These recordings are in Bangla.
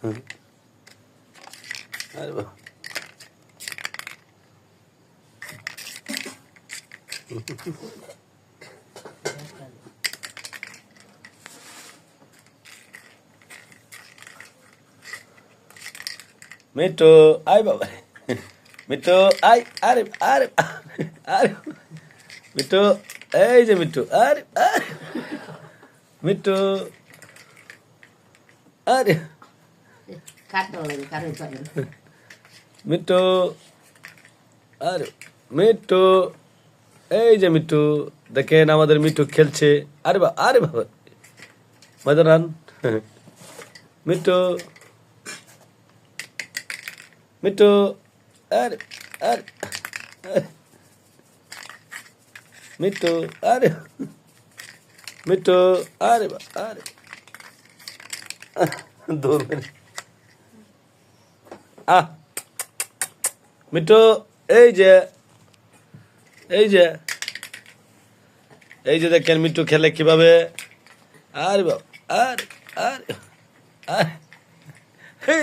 আরে বাবা মিটু আয় বাবা মিটু আয় আরে আরে আরে মিটু এই যে মিটু আরে আরে মিটু আরে মিটু আরে মিটু এই যে মিটু দেখেন আমাদের মিটু খেলছে আরে আরে বাবা মজা রান মিটু মিটু আরে আরে মিটু আরে মিটু আরে আরে দৌড় মেরে মিটু এই যে এই যে এই যে দেখেন মিটু খেলে কিভাবে আরে বাবা আরে আরে আরে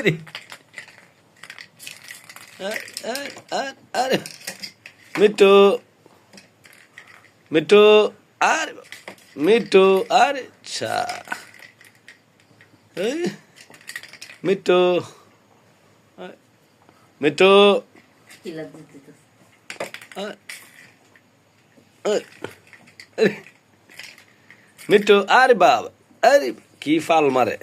রে আরে মিটু মিটু আরে মিটু আরে ছা মিটু মিটু মিটু আরে বাবা আরে কি ফাল মারে